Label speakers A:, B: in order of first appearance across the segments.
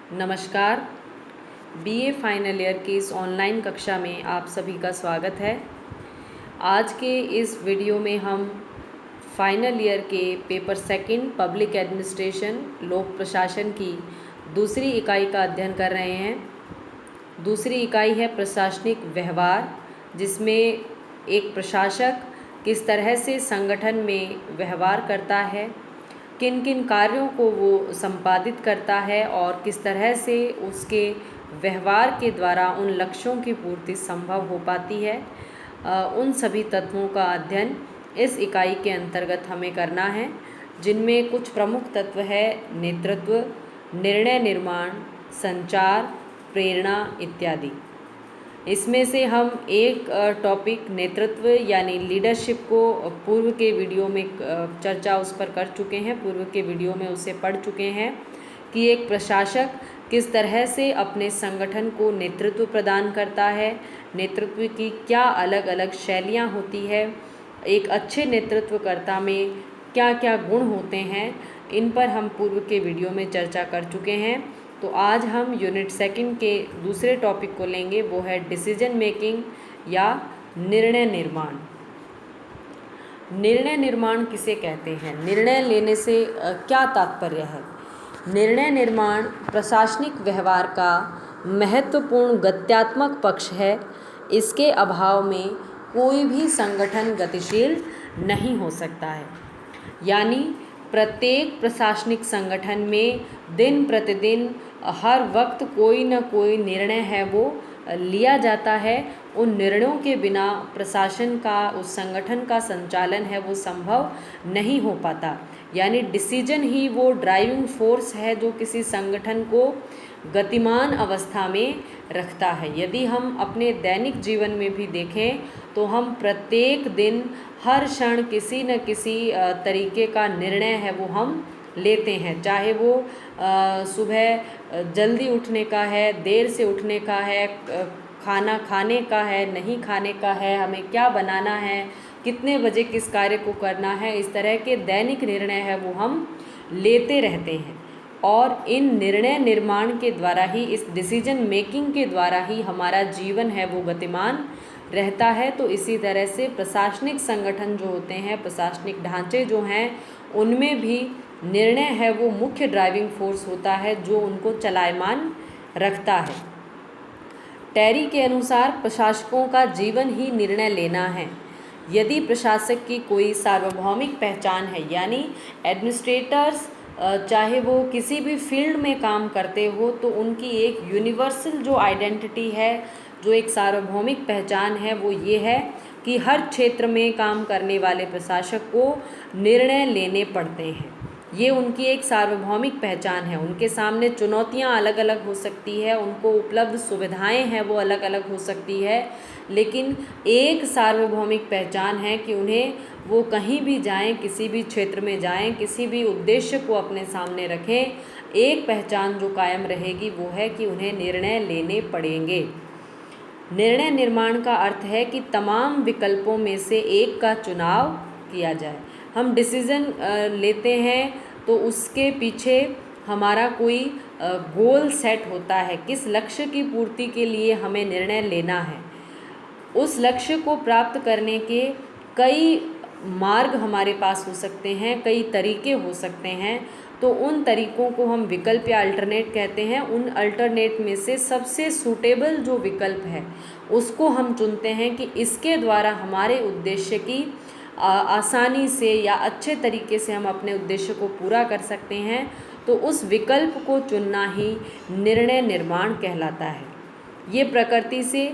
A: नमस्कार। BA final year की इस ऑनलाइन कक्षा में आप सभी का स्वागत है। आज के इस वीडियो में हम फाइनल ईयर के पेपर सेकंड पब्लिक एडमिनिस्ट्रेशन लोक प्रशासन की दूसरी इकाई का अध्ययन कर रहे हैं। दूसरी इकाई है प्रशासनिक व्यवहार, जिसमें एक प्रशासक किस तरह से संगठन में व्यवहार करता है, किन किन कार्यों को वो संपादित करता है और किस तरह से उसके व्यवहार के द्वारा उन लक्ष्यों की पूर्ति संभव हो पाती है। उन सभी तत्वों का अध्ययन इस इकाई के अंतर्गत हमें करना है, जिनमें कुछ प्रमुख तत्व है नेतृत्व, निर्णय निर्माण, संचार, प्रेरणा इत्यादि। इसमें से हम एक टॉपिक नेतृत्व यानी लीडरशिप को पूर्व के वीडियो में चर्चा उस पर कर चुके हैं। पूर्व के वीडियो में उसे पढ़ चुके हैं कि एक प्रशासक किस तरह से अपने संगठन को नेतृत्व प्रदान करता है, नेतृत्व की क्या अलग अलग शैलियाँ होती है, एक अच्छे नेतृत्वकर्ता में क्या क्या गुण होते हैं, इन पर हम पूर्व के वीडियो में चर्चा कर चुके हैं। तो आज हम यूनिट सेकंड के दूसरे टॉपिक को लेंगे, वो है डिसीजन मेकिंग या निर्णय निर्माण। निर्णय निर्माण किसे कहते हैं? निर्णय लेने से क्या तात्पर्य है? निर्णय निर्माण प्रशासनिक व्यवहार का महत्वपूर्ण गत्यात्मक पक्ष है। इसके अभाव में कोई भी संगठन गतिशील नहीं हो सकता है। यानी प्रत्येक प्रशासनिक संगठन में दिन प्रतिदिन हर वक्त कोई न कोई निर्णय है वो लिया जाता है। उन निर्णयों के बिना प्रशासन का, उस संगठन का संचालन है वो संभव नहीं हो पाता। यानी डिसीजन ही वो ड्राइविंग फोर्स है जो किसी संगठन को गतिमान अवस्था में रखता है। यदि हम अपने दैनिक जीवन में भी देखें तो हम प्रत्येक दिन हर क्षण किसी न किसी तरीके का निर्णय है वो हम लेते हैं, चाहे वो सुबह जल्दी उठने का है, देर से उठने का है, खाना खाने का है, नहीं खाने का है, हमें क्या बनाना है, कितने बजे किस कार्य को करना है। इस तरह के दैनिक निर्णय है वो हम लेते रहते हैं और इन निर्णय निर्माण के द्वारा ही, इस डिसीजन मेकिंग के द्वारा ही हमारा जीवन है वो गतिमान रहता है। तो इसी तरह से प्रशासनिक संगठन जो होते हैं, प्रशासनिक ढांचे जो हैं, उनमें भी निर्णय है वो मुख्य ड्राइविंग फोर्स होता है जो उनको चलायमान रखता है। टेरी के अनुसार प्रशासकों का जीवन ही निर्णय लेना है। यदि प्रशासक की कोई सार्वभौमिक पहचान है, यानी एडमिनिस्ट्रेटर्स चाहे वो किसी भी फील्ड में काम करते हो, तो उनकी एक यूनिवर्सल जो आइडेंटिटी है, जो एक सार्वभौमिक पहचान है, वो ये है कि हर क्षेत्र में काम करने वाले प्रशासक को निर्णय लेने पड़ते हैं। ये उनकी एक सार्वभौमिक पहचान है। उनके सामने चुनौतियां अलग अलग हो सकती है, उनको उपलब्ध सुविधाएं हैं वो अलग अलग हो सकती है, लेकिन एक सार्वभौमिक पहचान है कि उन्हें वो कहीं भी जाएं, किसी भी क्षेत्र में जाएं, किसी भी उद्देश्य को अपने सामने रखें, एक पहचान जो कायम रहेगी वो है कि उन्हें निर्णय लेने पड़ेंगे। निर्णय निर्माण का अर्थ है कि तमाम विकल्पों में से एक का चुनाव किया जाए। हम डिसीज़न लेते हैं तो उसके पीछे हमारा कोई गोल सेट होता है, किस लक्ष्य की पूर्ति के लिए हमें निर्णय लेना है। उस लक्ष्य को प्राप्त करने के कई मार्ग हमारे पास हो सकते हैं, कई तरीके हो सकते हैं। तो उन तरीकों को हम विकल्प या अल्टरनेट कहते हैं। उन अल्टरनेट में से सबसे सूटेबल जो विकल्प है उसको हम चुनते हैं कि इसके द्वारा हमारे उद्देश्य की आसानी से या अच्छे तरीके से हम अपने उद्देश्य को पूरा कर सकते हैं। तो उस विकल्प को चुनना ही निर्णय निर्माण कहलाता है। ये प्रकृति से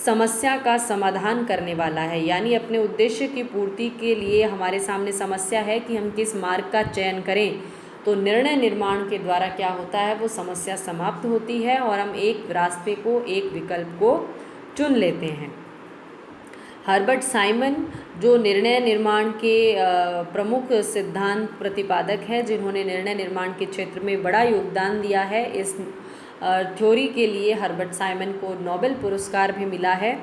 A: समस्या का समाधान करने वाला है। यानी अपने उद्देश्य की पूर्ति के लिए हमारे सामने समस्या है कि हम किस मार्ग का चयन करें, तो निर्णय निर्माण के द्वारा क्या होता है, वो समस्या समाप्त होती है और हम एक रास्ते को, एक विकल्प को चुन लेते हैं। हर्बर्ट साइमन जो निर्णय निर्माण के प्रमुख सिद्धांत प्रतिपादक हैं, जिन्होंने निर्णय निर्माण के क्षेत्र में बड़ा योगदान दिया है, इस थ्योरी के लिए हर्बर्ट साइमन को नोबेल पुरस्कार भी मिला है।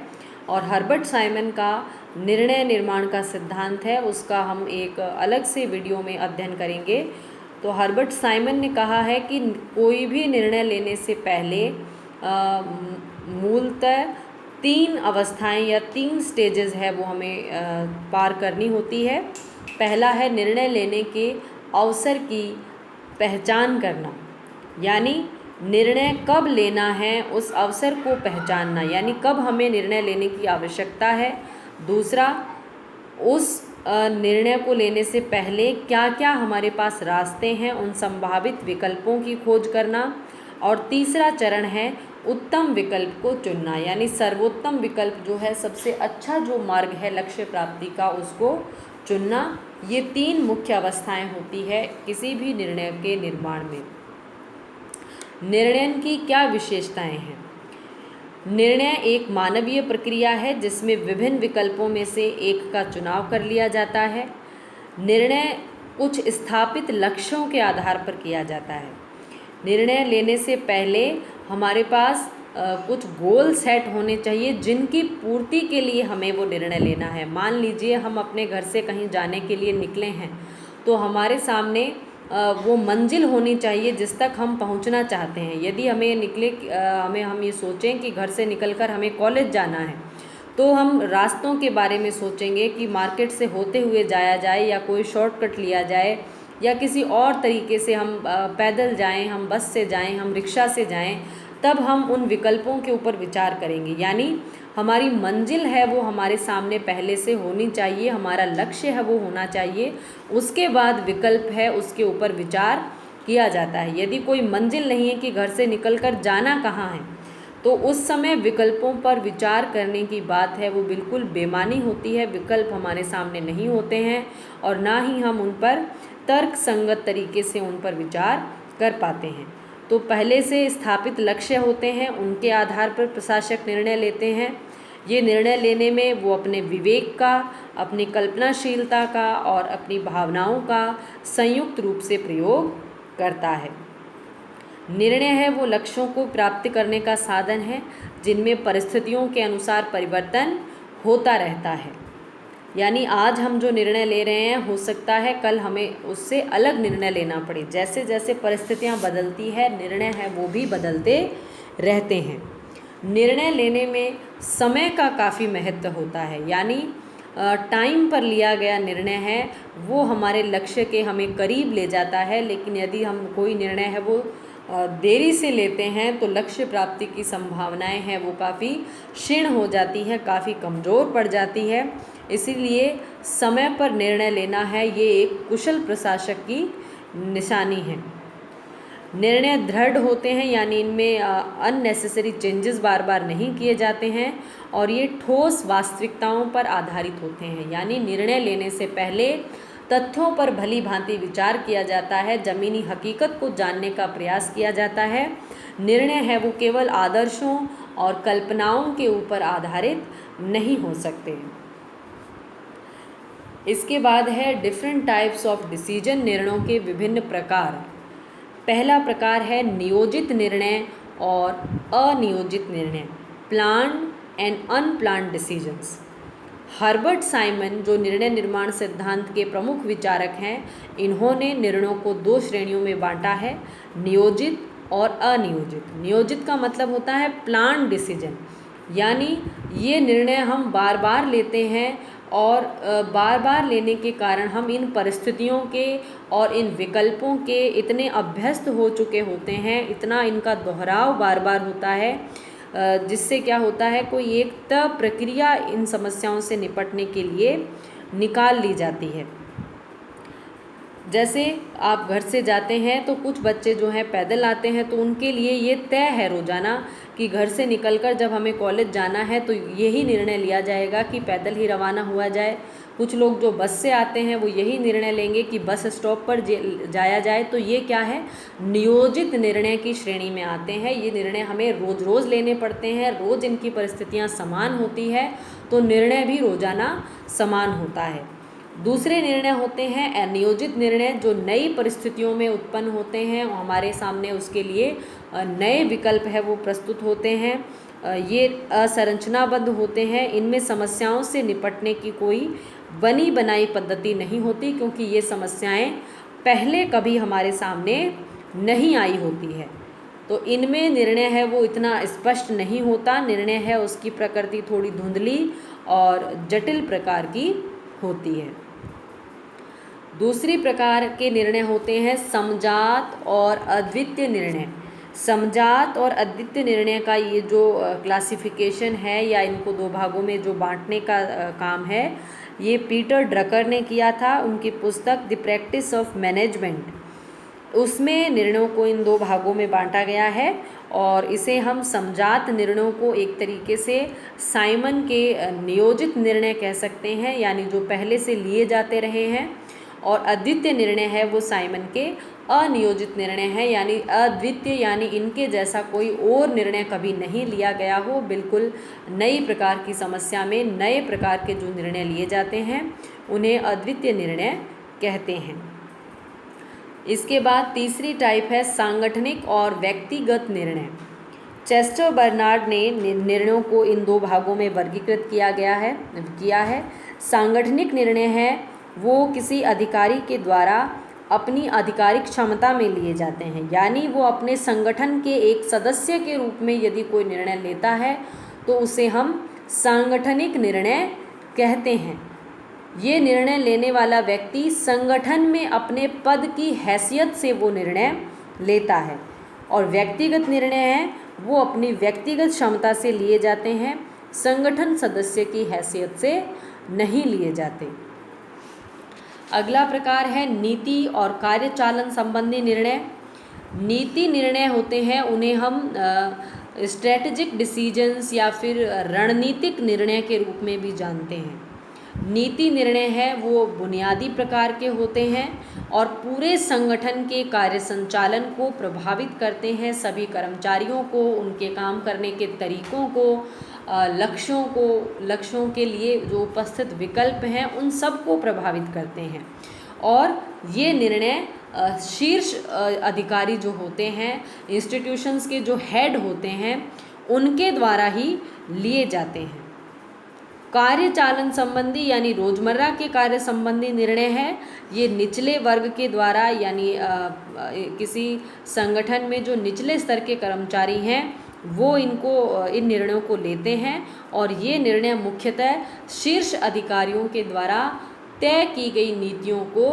A: और हर्बर्ट साइमन का निर्णय निर्माण का सिद्धांत है, उसका हम एक अलग से वीडियो में अध्ययन करेंगे। तो हर्बर्ट साइमन ने कहा है कि कोई भी निर्णय लेने से पहले मूलतः 3 अवस्थाएं या 3 स्टेजेस है वो हमें पार करनी होती है। पहला है निर्णय लेने के अवसर की पहचान करना, यानी निर्णय कब लेना है उस अवसर को पहचानना, यानी कब हमें निर्णय लेने की आवश्यकता है। दूसरा, उस निर्णय को लेने से पहले क्या क्या हमारे पास रास्ते हैं उन संभावित विकल्पों की खोज करना। और तीसरा चरण है उत्तम विकल्प को चुनना, यानी सर्वोत्तम विकल्प जो है, सबसे अच्छा जो मार्ग है लक्ष्य प्राप्ति का, उसको चुनना। ये 3 मुख्य अवस्थाएं होती है किसी भी निर्णय के निर्माण में। निर्णय की क्या विशेषताएं हैं? निर्णय एक मानवीय प्रक्रिया है जिसमें विभिन्न विकल्पों में से एक का चुनाव कर लिया जाता है। निर्णय कुछ स्थापित लक्ष्यों के आधार पर किया जाता है। निर्णय लेने से पहले हमारे पास कुछ गोल सेट होने चाहिए जिनकी पूर्ति के लिए हमें वो निर्णय लेना है। मान लीजिए हम अपने घर से कहीं जाने के लिए निकले हैं, तो हमारे सामने वो मंजिल होनी चाहिए जिस तक हम पहुंचना चाहते हैं। यदि हम ये सोचें कि घर से निकलकर हमें कॉलेज जाना है, तो हम रास्तों के बारे में सोचेंगे कि मार्केट से होते हुए जाया जाए या कोई शॉर्टकट लिया जाए या किसी और तरीके से हम पैदल जाएं, हम बस से जाएं, हम रिक्शा से जाएं। तब हम उन विकल्पों के ऊपर विचार करेंगे, यानी हमारी मंजिल है वो हमारे सामने पहले से होनी चाहिए, हमारा लक्ष्य है वो होना चाहिए। उसके बाद विकल्प है उसके ऊपर विचार किया जाता है। यदि कोई मंजिल नहीं है कि घर से निकलकर जाना कहाँ है, तो उस समय विकल्पों पर विचार करने की बात है वो बिल्कुल बेमानी होती है। विकल्प हमारे सामने नहीं होते हैं और ना ही हम उन पर तर्क संगत तरीके से उन पर विचार कर पाते हैं। तो पहले से स्थापित लक्ष्य होते हैं, उनके आधार पर प्रशासक निर्णय लेते हैं। ये निर्णय लेने में वो अपने विवेक का, अपनी कल्पनाशीलता का और अपनी भावनाओं का संयुक्त रूप से प्रयोग करता है। निर्णय है वो लक्ष्यों को प्राप्त करने का साधन है जिनमें परिस्थितियों के अनुसार परिवर्तन होता रहता है। यानी आज हम जो निर्णय ले रहे हैं, हो सकता है कल हमें उससे अलग निर्णय लेना पड़े। जैसे जैसे परिस्थितियां बदलती है, निर्णय है वो भी बदलते रहते हैं। निर्णय लेने में समय का काफ़ी महत्व होता है, यानी टाइम पर लिया गया निर्णय है वो हमारे लक्ष्य के हमें करीब ले जाता है। लेकिन यदि हम कोई निर्णय है वो देरी से लेते हैं तो लक्ष्य प्राप्ति की संभावनाएं हैं वो काफ़ी क्षीण हो जाती है, काफ़ी कमज़ोर पड़ जाती है। इसीलिए समय पर निर्णय लेना है ये एक कुशल प्रशासक की निशानी है। निर्णय दृढ़ होते हैं, यानी इनमें अननेसेसरी चेंजेस बार बार नहीं किए जाते हैं और ये ठोस वास्तविकताओं पर आधारित होते हैं। यानी निर्णय लेने से पहले तथ्यों पर भली भांति विचार किया जाता है, ज़मीनी हकीकत को जानने का प्रयास किया जाता है। निर्णय है वो केवल आदर्शों और कल्पनाओं के ऊपर आधारित नहीं हो सकते। इसके बाद है डिफरेंट टाइप्स ऑफ डिसीजन, निर्णयों के विभिन्न प्रकार। पहला प्रकार है नियोजित निर्णय और अनियोजित निर्णय, planned and unplanned decisions. Herbert Simon जो निर्णय निर्माण सिद्धांत के प्रमुख विचारक हैं, इन्होंने निर्णयों को 2 श्रेणियों में बांटा है, नियोजित और अनियोजित। नियोजित का मतलब होता है प्लान्ड डिसीजन, यानी ये निर्णय हम बार बार लेते हैं और बार बार लेने के कारण हम इन परिस्थितियों के और इन विकल्पों के इतने अभ्यस्त हो चुके होते हैं, इतना इनका दोहराव बार बार होता है, जिससे क्या होता है कोई एक तय प्रक्रिया इन समस्याओं से निपटने के लिए निकाल ली जाती है। जैसे आप घर से जाते हैं तो कुछ बच्चे जो हैं पैदल आते हैं, तो उनके लिए ये तय है रोज़ाना कि घर से निकलकर जब हमें कॉलेज जाना है तो यही निर्णय लिया जाएगा कि पैदल ही रवाना हुआ जाए। कुछ लोग जो बस से आते हैं वो यही निर्णय लेंगे कि बस स्टॉप पर जाया जाए। तो ये क्या है, नियोजित निर्णय की श्रेणी में आते हैं। ये निर्णय हमें रोज़ रोज़ लेने पड़ते हैं, रोज़ इनकी परिस्थितियाँ समान होती है, तो निर्णय भी रोज़ाना समान होता है। दूसरे निर्णय होते हैं अनियोजित निर्णय, जो नई परिस्थितियों में उत्पन्न होते हैं, हमारे सामने उसके लिए नए विकल्प है वो प्रस्तुत होते हैं। ये असंरचनाबद्ध होते हैं, इनमें समस्याओं से निपटने की कोई बनी बनाई पद्धति नहीं होती, क्योंकि ये समस्याएं पहले कभी हमारे सामने नहीं आई होती है। तो इनमें निर्णय है वो इतना स्पष्ट नहीं होता, निर्णय है उसकी प्रकृति थोड़ी धुंधली और जटिल प्रकार की होती है। दूसरी प्रकार के निर्णय होते हैं समजात और अद्वितीय निर्णय। समजात और अद्वितीय निर्णय का ये जो क्लासिफिकेशन है या इनको दो भागों में जो बांटने का काम है, ये पीटर ड्रकर ने किया था। उनकी पुस्तक द प्रैक्टिस ऑफ मैनेजमेंट, उसमें निर्णयों को इन दो भागों में बांटा गया है। और इसे हम समजात निर्णयों को एक तरीके से साइमन के नियोजित निर्णय कह सकते हैं, यानी जो पहले से लिए जाते रहे हैं। और अद्वितीय निर्णय है वो साइमन के अनियोजित निर्णय है, यानी अद्वितीय, यानी इनके जैसा कोई और निर्णय कभी नहीं लिया गया हो। बिल्कुल नई प्रकार की समस्या में नए प्रकार के जो निर्णय लिए जाते हैं उन्हें अद्वितीय निर्णय कहते हैं। इसके बाद तीसरी टाइप है सांगठनिक और व्यक्तिगत निर्णय। चेस्टर बर्नार्ड ने निर्णयों को इन दो भागों में वर्गीकृत किया है। सांगठनिक निर्णय है वो किसी अधिकारी के द्वारा अपनी आधिकारिक क्षमता में लिए जाते हैं, यानी वो अपने संगठन के एक सदस्य के रूप में यदि कोई निर्णय लेता है तो उसे हम सांगठनिक निर्णय कहते हैं। ये निर्णय लेने वाला व्यक्ति संगठन में अपने पद की हैसियत से वो निर्णय लेता है। और व्यक्तिगत निर्णय है वो अपनी व्यक्तिगत क्षमता से लिए जाते हैं, संगठन सदस्य की हैसियत से नहीं लिए जाते। अगला प्रकार है नीति और कार्यचालन संबंधी निर्णय। नीति निर्णय होते हैं, उन्हें हम स्ट्रेटेजिक डिसीजंस या फिर रणनीतिक निर्णय के रूप में भी जानते हैं। नीति निर्णय है वो बुनियादी प्रकार के होते हैं और पूरे संगठन के कार्य संचालन को प्रभावित करते हैं, सभी कर्मचारियों को, उनके काम करने के तरीकों को, लक्ष्यों के लिए जो उपस्थित विकल्प हैं उन सब को प्रभावित करते हैं। और ये निर्णय शीर्ष अधिकारी जो होते हैं, इंस्टीट्यूशंस के जो हेड होते हैं, उनके द्वारा ही लिए जाते हैं। कार्यचालन संबंधी यानी रोजमर्रा के कार्य संबंधी निर्णय है, ये निचले वर्ग के द्वारा, यानी किसी संगठन में जो निचले स्तर के कर्मचारी हैं वो इन निर्णयों को लेते हैं। और ये निर्णय मुख्यतः शीर्ष अधिकारियों के द्वारा तय की गई नीतियों को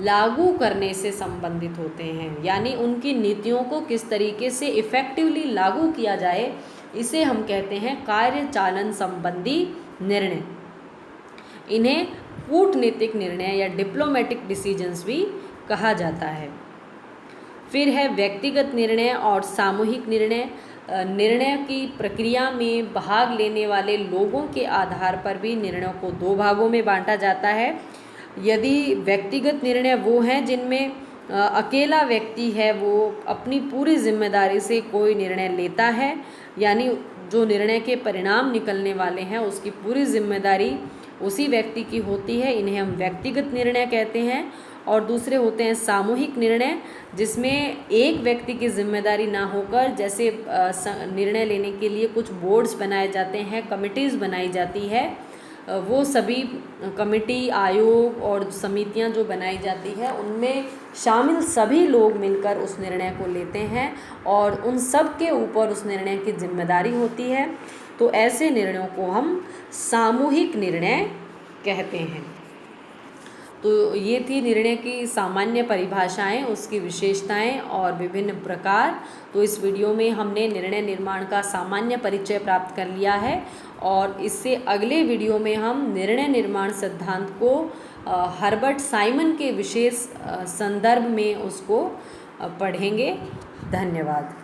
A: लागू करने से संबंधित होते हैं, यानी उनकी नीतियों को किस तरीके से इफ़ेक्टिवली लागू किया जाए, इसे हम कहते हैं कार्यचालन संबंधी निर्णय। इन्हें कूटनीतिक निर्णय या डिप्लोमेटिक डिसीजंस भी कहा जाता है। फिर है व्यक्तिगत निर्णय और सामूहिक निर्णय। निर्णय की प्रक्रिया में भाग लेने वाले लोगों के आधार पर भी निर्णयों को दो भागों में बांटा जाता है। यदि व्यक्तिगत निर्णय वो हैं जिनमें अकेला व्यक्ति है वो अपनी पूरी जिम्मेदारी से कोई निर्णय लेता है, यानी जो निर्णय के परिणाम निकलने वाले हैं उसकी पूरी जिम्मेदारी उसी व्यक्ति की होती है, इन्हें हम व्यक्तिगत निर्णय कहते हैं। और दूसरे होते हैं सामूहिक निर्णय, जिसमें एक व्यक्ति की जिम्मेदारी ना होकर, जैसे निर्णय लेने के लिए कुछ बोर्ड्स बनाए जाते हैं, कमिटीज़ बनाई जाती है, वो सभी कमिटी, आयोग और समितियां जो बनाई जाती है उनमें शामिल सभी लोग मिलकर उस निर्णय को लेते हैं और उन सब के ऊपर उस निर्णय की जिम्मेदारी होती है। तो ऐसे निर्णयों को हम सामूहिक निर्णय कहते हैं। तो ये थी निर्णय की सामान्य परिभाषाएं, उसकी विशेषताएं और विभिन्न प्रकार। तो इस वीडियो में हमने निर्णय निर्माण का सामान्य परिचय प्राप्त कर लिया है और इससे अगले वीडियो में हम निर्णय निर्माण सिद्धांत को हर्बर्ट साइमन के विशेष संदर्भ में उसको पढ़ेंगे। धन्यवाद।